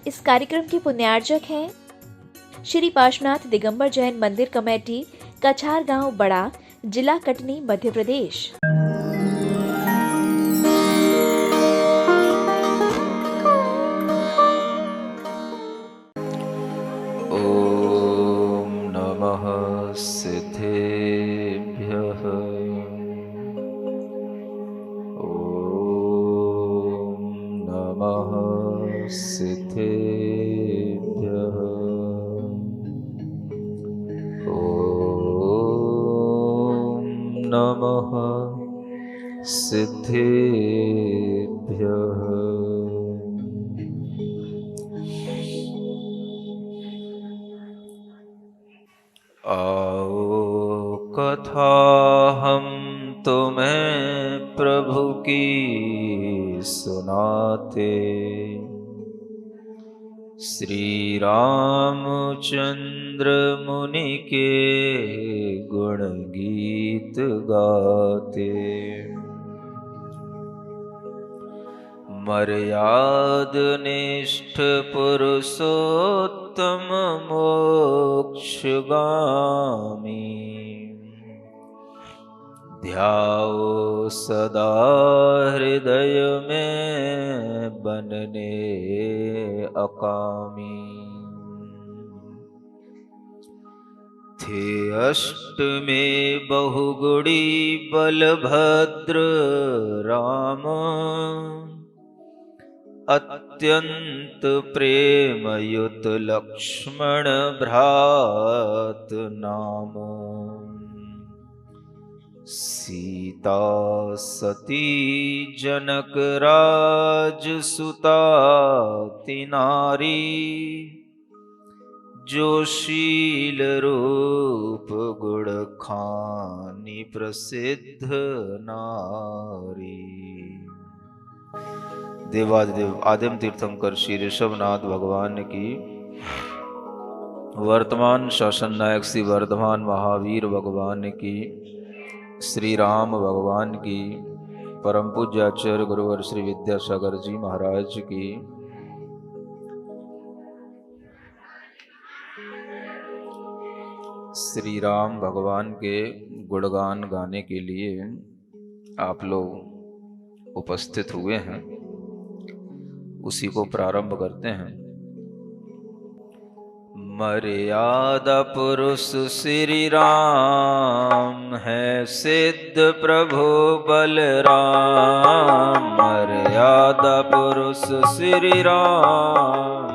इस कार्यक्रम के पुण्यार्चक हैं श्री पार्श्वनाथ दिगंबर जैन मंदिर कमेटी, कछार गांव बड़ा, जिला कटनी, मध्य प्रदेश। ओम नमः सिद्धेभ्यः। ओम नमः सिद्धेभ्यः। ओम नमः सिद्धेभ्यः। आओ कथा हम तुम्हें प्रभु की सुनाते, श्री रामचंद्र मुनि के गुण गीत गाते। मर्याद निष्ठ पुरुषोत्तम मोक्षगामी, ध्याओ सदा हृदय में बनने अकामी। थे अष्टमे बहुगुणी बलभद्र राम, अत्यंत प्रेमयुत लक्ष्मण भ्रात नाम। सीता सती जनक राज सुता तिनारी, जो शील रूप गुण खानी प्रसिद्ध नारी। देवादिदेव आदिम तीर्थंकर श्री ऋषभनाथ भगवान की, वर्तमान शासन नायक श्री वर्धमान महावीर भगवान की, श्री राम भगवान की, परम पूज्य आचार्य गुरुवर श्री विद्यासागर जी महाराज की, श्री राम भगवान के गुणगान गाने के लिए आप लोग उपस्थित हुए हैं। उसी को प्रारंभ करते हैं। मर्यादा पुरुष श्री राम है, सिद्ध प्रभु बलराम। मर्यादा पुरुष श्री राम,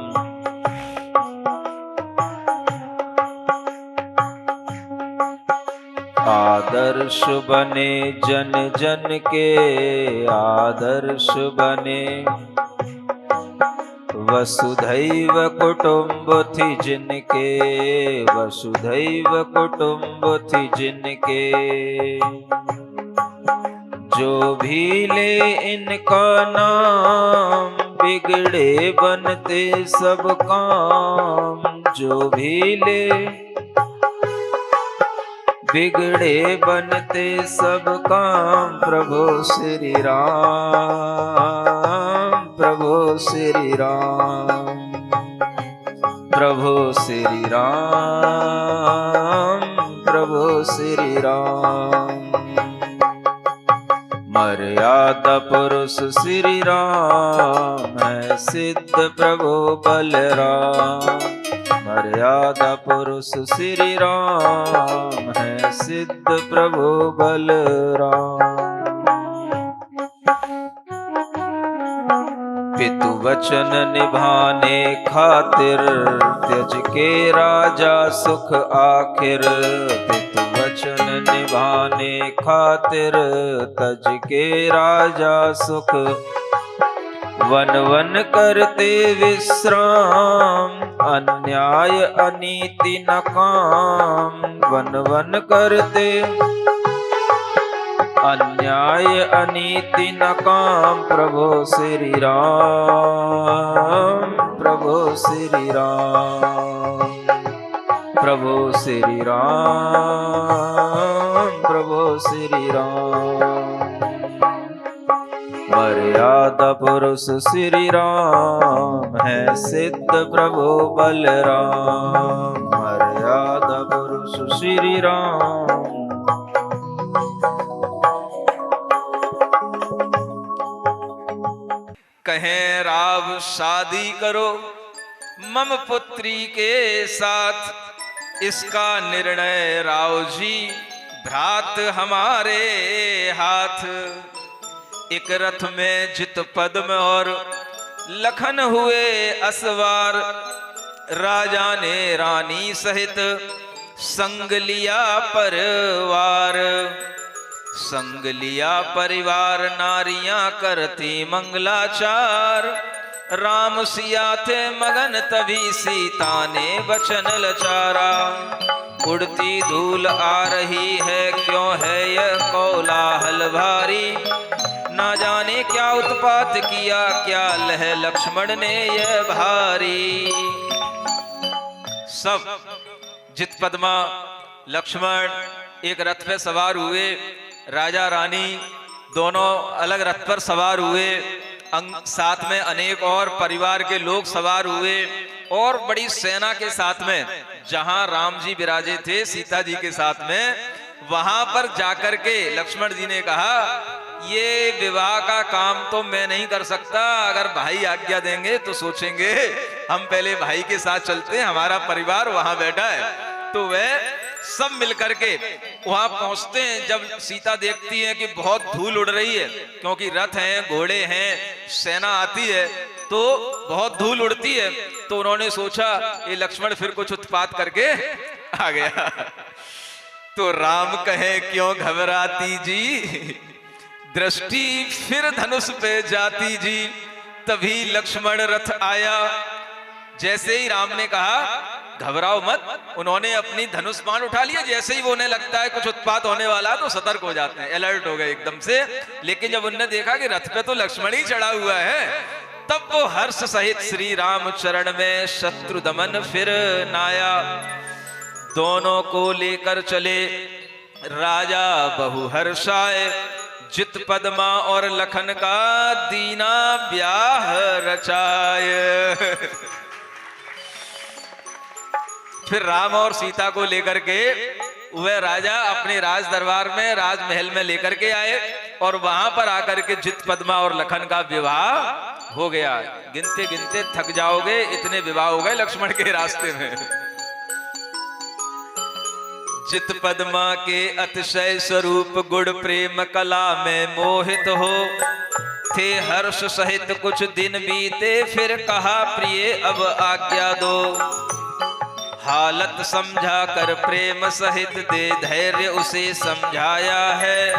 आदर्श बने जन जन के, आदर्श बने वसुधैव कुटुम्ब थी जिनके, वसुधैव कुटुम्ब थी जिनके। जो भी ले इनका नाम, बिगड़े बनते सब काम। जो भी ले बिगड़े बनते सब काम। प्रभु श्री राम, प्रभु श्री राम, प्रभु श्री राम, प्रभु श्री राम। मर्यादा पुरुष श्री राम है, सिद्ध प्रभु बलराम। मर्यादा पुरुष श्री राम है, सिद्ध प्रभु बलराम। पितु वचन निभाने खातिर, त्यज के राजा सुख आखिर। पितु वचन निभाने खातिर, तज के राजा सुख। वन वन करते विश्राम, अन्याय अनीति न काम। वन वन करते अन्याय अनीति न काम। प्रभु श्री राम, प्रभु श्री राम, प्रभु श्री राम, प्रभु श्री राम। मर्यादा पुरुष श्री राम है सिद्ध प्रभु बलराम, मर्यादा पुरुष श्री राम। कहें राव शादी करो मम पुत्री के साथ, इसका निर्णय राव जी भ्रात हमारे हाथ। एक रथ में जित पद्म और लखन हुए असवार, राजा ने रानी सहित संग लिया परिवार। संग लिया परिवार नारियां करती मंगलाचार, राम सिया थे मगन तभी सीता ने वचन लचारा। उड़ती धूल आ रही है क्यों है यह कोलाहल भारी, ना जाने क्या उत्पात किया क्या लह लक्ष्मण ने यह भारी। सब जित पद्मा लक्ष्मण एक रथ पे सवार हुए, राजा रानी दोनों अलग रथ पर सवार हुए, साथ में अनेक और परिवार के लोग सवार हुए और बड़ी सेना के साथ में जहां राम जी विराजे थे सीता जी के साथ में, वहां पर जाकर के लक्ष्मण जी ने कहा ये विवाह का काम तो मैं नहीं कर सकता, अगर भाई आज्ञा देंगे तो सोचेंगे हम पहले भाई के साथ चलते हैं, हमारा परिवार वहां बैठा है। तो वह सब मिलकर के वहां पहुंचते हैं। जब सीता देखती है कि बहुत धूल उड़ रही है, क्योंकि रथ हैं, घोड़े हैं, सेना आती है तो बहुत धूल उड़ती है, तो उन्होंने सोचा ये लक्ष्मण फिर कुछ उत्पात करके आ गया। तो राम कहे क्यों घबराती जी, दृष्टि फिर धनुष पे जाती जी। तभी लक्ष्मण रथ आया, जैसे ही राम ने कहा घबराओ मत, उन्होंने अपनी धनुष बाण उठा लिया। जैसे ही वो उन्हें लगता है कुछ उत्पात होने वाला तो सतर्क हो जाते हैं, अलर्ट हो गए एकदम से। लेकिन जब उन्होंने देखा कि रथ पे तो लक्ष्मण ही चढ़ा हुआ है, तब वो हर्ष सहित श्री राम चरण में शत्रु दमन फिर नाया। दोनों को लेकर चले राजा बहु हर्षाए, जित पद्मा और लखन का दीना ब्याह रचाए। फिर राम और सीता को लेकर के वह राजा अपने राज दरबार में राजमहल में लेकर के आए और वहां पर आकर के जित पद्मा और लखन का विवाह हो गया। गिनते गिनते थक जाओगे, इतने विवाह हो गए लक्ष्मण के रास्ते में। जित पद्मा के अतिशय स्वरूप गुण प्रेम कला में मोहित हो, थे हर्ष सहित कुछ दिन बीते, फिर कहा प्रिय अब आज्ञा दो। हालत समझा कर प्रेम सहित दे धैर्य उसे समझाया है,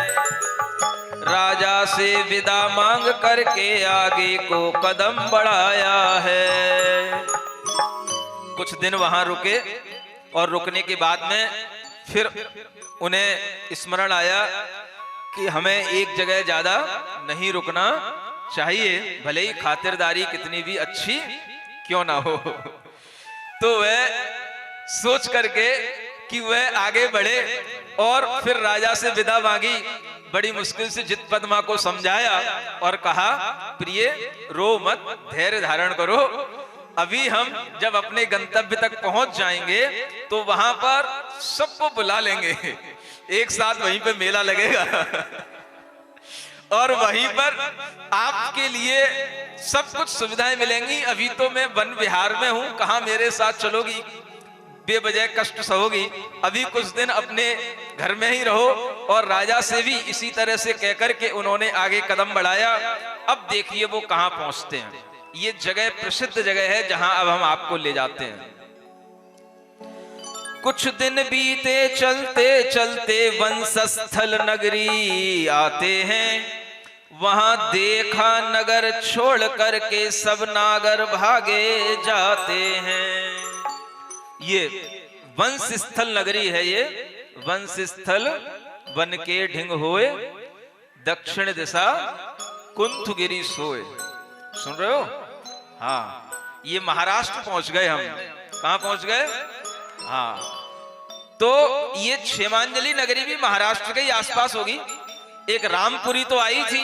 राजा से विदा मांग करके आगे को कदम बढ़ाया है। कुछ दिन वहां रुके और रुकने के बाद में फिर उन्हें स्मरण आया कि हमें एक जगह ज्यादा नहीं रुकना चाहिए, भले ही खातिरदारी कितनी भी अच्छी क्यों ना हो। तो वह सोच करके कि वह आगे बढ़े और फिर राजा से विदा मांगी। बड़ी मुश्किल से जित पद्मा को समझाया और कहा प्रिय रो मत, धैर्य धारण करो, अभी हम जब अपने गंतव्य तक पहुंच जाएंगे तो वहां पर सबको बुला लेंगे, एक साथ वहीं पे मेला लगेगा और वहीं पर आपके लिए सब कुछ सुविधाएं मिलेंगी। अभी तो मैं वन विहार में हूं, कहां मेरे साथ चलोगी, बेवजह कष्ट सहोगी, अभी कुछ दिन अपने घर में ही रहो। और राजा से भी इसी तरह से कहकर के उन्होंने आगे कदम बढ़ाया। अब देखिए वो कहां पहुंचते हैं। ये जगह प्रसिद्ध जगह है जहां अब हम आपको ले जाते हैं। कुछ दिन बीते चलते चलते वंशस्थल नगरी आते हैं, वहां देखा नगर छोड़ करके सब नागर भागे जाते हैं। ये वंशस्थल नगरी है, ये वंशस्थल वन के ढिंग होए, दक्षिण दिशा कुंथगिरी सोए। सुन रहे हो? हाँ, ये महाराष्ट्र पहुंच गए हम। कहां पहुंच गए? हाँ, तो ये क्षेमांजलि नगरी भी महाराष्ट्र के ही आसपास होगी। एक रामपुरी तो आई थी,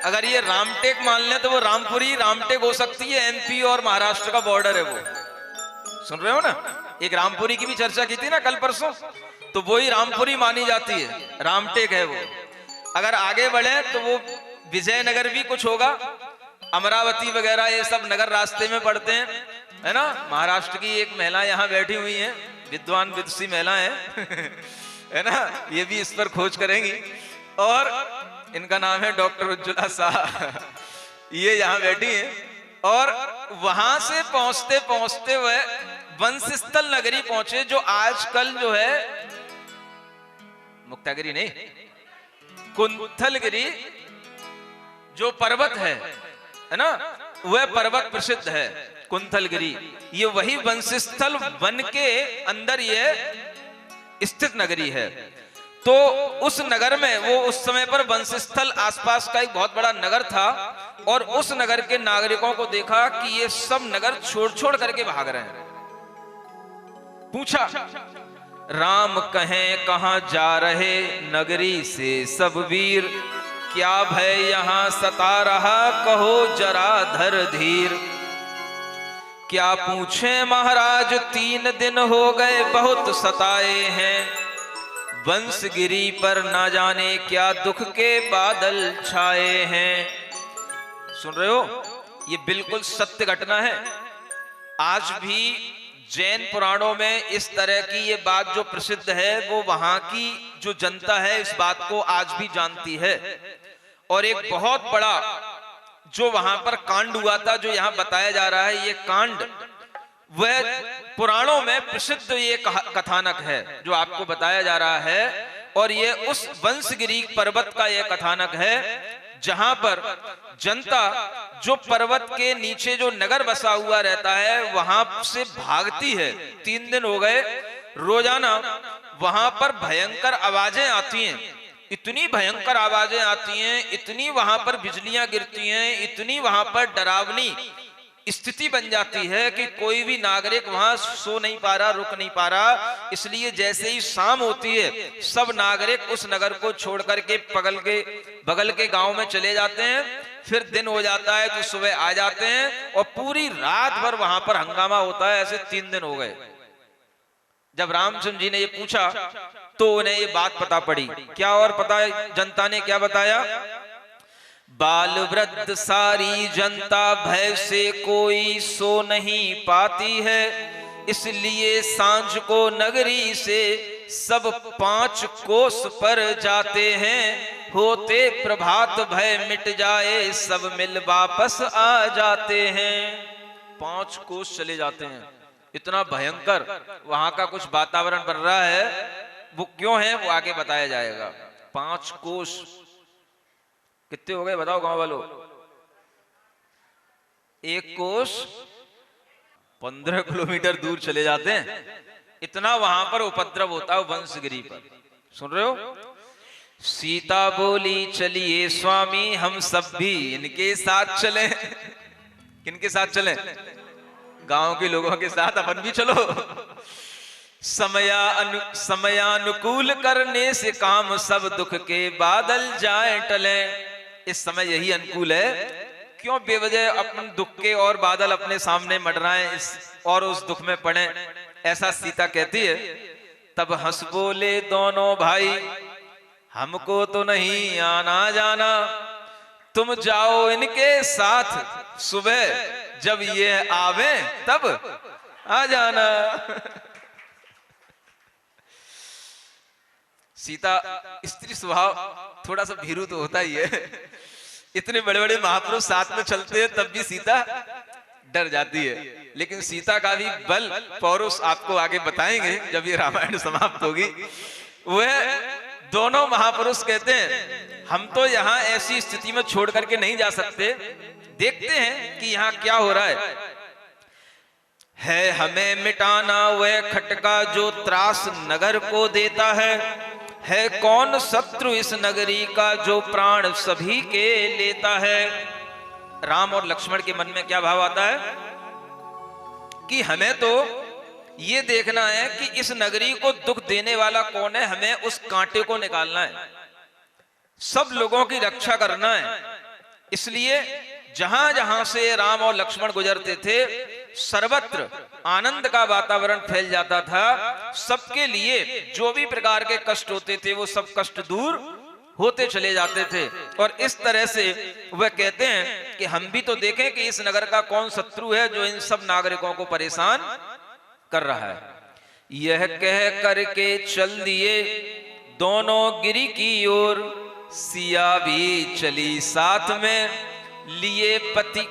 अगर ये रामटेक मान लें तो वो रामपुरी रामटेक हो सकती है, एमपी और महाराष्ट्र का बॉर्डर है वो। सुन रहे हो ना, एक रामपुरी की भी चर्चा की थी ना कल परसों, तो वो ही रामपुरी मानी जाती है, रामटेक है वो। अगर आगे बढ़े तो वो विजयनगर भी कुछ होगा, अमरावती वगैरह ये सब नगर रास्ते में पड़ते हैं, है ना। महाराष्ट्र की एक महिला यहाँ बैठी हुई है, विद्वान विदुषी महिला है है ना, ये भी इस पर खोज करेंगी। और इनका नाम है डॉक्टर उज्ज्वला शाह ये यहाँ बैठी हैं। और वहां से पहुंचते पहुंचते वह वंशस्थल नगरी पहुंचे, जो आजकल जो है मुक्तागिरी नहीं, कुंथलगिरी जो पर्वत है ना, वह पर्वत प्रसिद्ध है कुंथलगिरी। ये वही वंशस्थल वन के अंदर ये स्थित नगरी है। तो उस नगर में वो उस समय पर वंशस्थल आसपास का एक बहुत बड़ा नगर था, और उस नगर के नागरिकों को देखा कि ये सब नगर छोड़ छोड़ करके भाग रहे हैं। पूछा, राम कहें कहां जा रहे नगरी से सब वीर, क्या भय यहां सता रहा कहो जरा धर धीर। क्या पूछे महाराज 3 दिन हो गए बहुत सताए हैं, वंशगिरी पर ना जाने क्या दुख के बादल छाए हैं। सुन रहे हो, ये बिल्कुल सत्य घटना है। आज भी जैन पुराणों में इस तरह की ये बात जो प्रसिद्ध है, वो वहां की जो जनता है इस बात को आज भी जानती है। और एक बहुत बड़ा जो वहां पर कांड हुआ था, जो यहां बताया जा रहा है, ये कांड वह पुराणों में प्रसिद्ध ये कथानक है जो आपको बताया जा रहा है। और ये उस वंशगिरी पर्वत का ये कथानक है, जहां पर जनता जो पर्वत के नीचे जो नगर बसा हुआ रहता है वहां से भागती है। 3 दिन हो गए, रोजाना वहां पर भयंकर आवाजें आती हैं, इतनी भयंकर आवाजें आती हैं, इतनी वहां पर बिजलियां गिरती हैं, इतनी वहां पर डरावनी स्थिति बन जाती है कि कोई भी नागरिक वहां सो नहीं पा रहा, रुक नहीं पा रहा। इसलिए जैसे ही शाम होती है, सब नागरिक उस नगर को छोड़ करके बगल के गांव में चले जाते हैं। फिर दिन हो जाता है तो सुबह आ जाते हैं, और पूरी रात भर वहां पर हंगामा होता है। ऐसे 3 दिन हो गए। जब रामचंद्र जी ने ये पूछा तो उन्हें ये बात पता पड़ी। क्या और पता, जनता ने क्या बताया? बाल वृद्ध सारी जनता भय से कोई सो नहीं पाती है, इसलिए सांझ को नगरी से सब 5 कोस पर जाते हैं, होते प्रभात भय मिट जाए सब मिल वापस आ जाते हैं। 5 कोस चले जाते हैं। इतना भयंकर वहां का कुछ वातावरण बन रहा है। वो क्यों है वो आगे बताया जाएगा। 5 कोस कितने हो गए बताओ गांव वालों? 1 कोस 15 किलोमीटर दूर चले जाते हैं। इतना वहां पर उपद्रव होता है वंशगिरी पर। सुन रहे हो? सीता बोली चलिए स्वामी हम सब भी इनके साथ चलें। किनके साथ चलें? गांव के लोगों के साथ अपन भी चलो। समयानुकूल करने से काम सब दुख के बादल जाए टले। इस समय यही अनुकूल है। क्यों बेवजह अपन दुख के और बादल अपने सामने मंडराएं और उस दुख में पड़े, ऐसा सीता कहती है। तब हंस बोले दोनों भाई, हमको तो नहीं आना जाना, तुम जाओ इनके साथ, सुबह जब ये आवे तब आ जाना। सीता स्त्री स्वभाव थोड़ा सा भीरू तो होता ही है। इतने बड़े बड़े महापुरुष साथ में चलते हैं तब भी सीता डर जाती है। लेकिन सीता का भी बल पौरुष आपको आगे बताएंगे जब ये रामायण समाप्त होगी। वह दोनों महापुरुष कहते हैं हम तो यहाँ ऐसी स्थिति में छोड़ करके नहीं जा सकते, देखते हैं कि यहाँ क्या हो रहा है हमें मिटाना वह खटका जो त्रास नगर को देता है कौन शत्रु इस नगरी का जो प्राण सभी के लेता है। राम और लक्ष्मण के मन में क्या भाव आता है कि हमें तो ये देखना है कि इस नगरी को दुख देने वाला कौन है, हमें उस कांटे को निकालना है, सब लोगों की रक्षा करना है। इसलिए जहां जहां से राम और लक्ष्मण गुजरते थे सर्वत्र आनंद का वातावरण फैल जाता था। सबके लिए जो भी प्रकार के कष्ट होते थे वो सब कष्ट दूर होते चले जाते थे। और इस तरह से वह कहते हैं कि हम भी तो देखें कि इस नगर का कौन शत्रु है जो इन सब नागरिकों को परेशान कर रहा है। यह कह करके चल दिए दोनों गिरी की ओर, सिया भी चली साथ में, लिए पति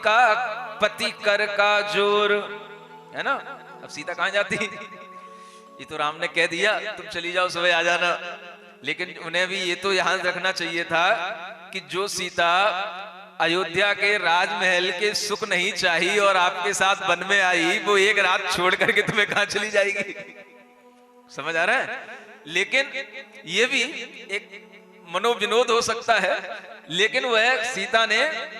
कर का जोर। है ना, अब सीता कहां जाती? ये तो राम ने कह दिया तुम चली जाओ, सुबह आ जाना। लेकिन उन्हें भी ये तो यहां रखना चाहिए था कि जो सीता अयोध्या के राजमहल के सुख नहीं चाहिए और आपके साथ वन में आई, वो एक रात छोड़ करके तुम्हें कहां चली जाएगी? समझ आ रहा है? लेकिन ये भी एक मनोविनोद हो सकता है, लेकिन वह सीता ने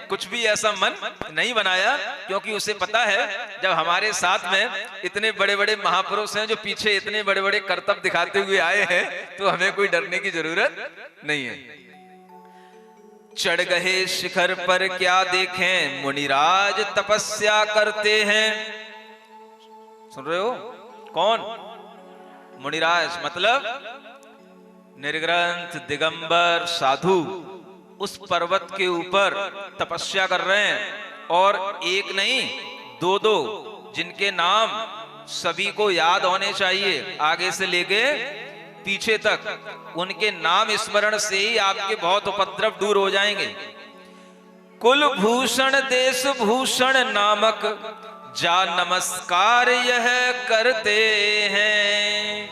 कुछ भी ऐसा मन नहीं बनाया, क्योंकि उसे पता है जब हमारे साथ में इतने बड़े बड़े महापुरुष हैं जो पीछे इतने बड़े बड़े कर्तव्य दिखाते हुए आए हैं, तो हमें कोई डरने की जरूरत नहीं है। चढ़ गए शिखर पर क्या देखें, मुनिराज तपस्या करते हैं। सुन रहे हो? कौन? मुनिराज मतलब निर्ग्रंथ दिगंबर साधु उस पर्वत के ऊपर तपस्या कर रहे हैं। और एक नहीं दो दो, जिनके नाम सभी को याद होने चाहिए आगे से लेके पीछे तक, उनके नाम स्मरण से ही आपके बहुत उपद्रव दूर हो जाएंगे। कुलभूषण देश भूषण नामक जा नमस्कार यह करते हैं।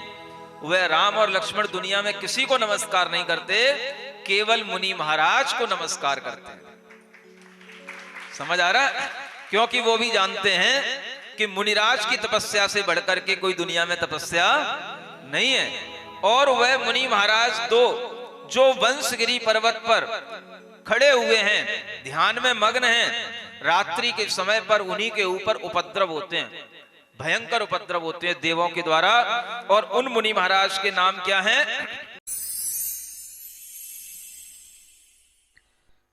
वह राम और लक्ष्मण दुनिया में किसी को नमस्कार नहीं करते, केवल मुनि महाराज को नमस्कार करते हैं। समझ आ रहा है? क्योंकि वो भी जानते हैं कि मुनिराज की तपस्या से बढ़कर के कोई दुनिया में तपस्या नहीं है। और वह मुनि महाराज दो जो वंशगिरी पर्वत पर खड़े हुए हैं, ध्यान में मग्न हैं, रात्रि के समय पर उन्हीं के ऊपर उपद्रव होते हैं, भयंकर उपद्रव होते हैं देवों के द्वारा। और उन मुनि महाराज के नाम क्या हैं?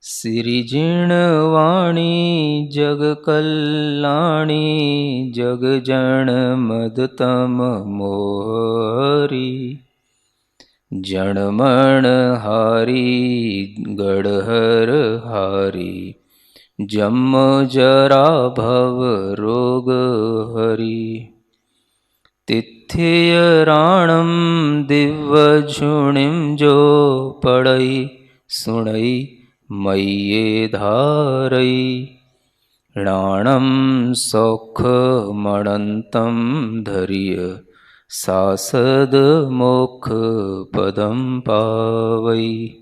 सिरिजिण वाणी जग कल्याणी, जग जन मदतम मोहरी, जनमण हारी गढ़हर हारी, जम जरा भव रोग हरि। तिथ्य राणम दिव्य झुणिम जो पड़ई, सुणई मय्ये धारई, राणम सौख मणंतम धर्य, सासद मोक्ष पदम पावई,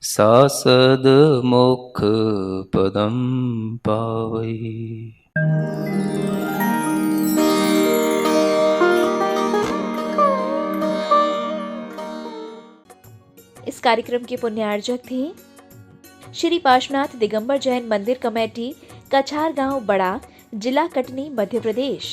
सासद मोक्ष पदम पावई। इस कार्यक्रम के पुण्यार्जक थे श्री पार्श्वनाथ दिगंबर जैन मंदिर कमेटी, कछार गांव बड़ा, जिला कटनी, मध्य प्रदेश।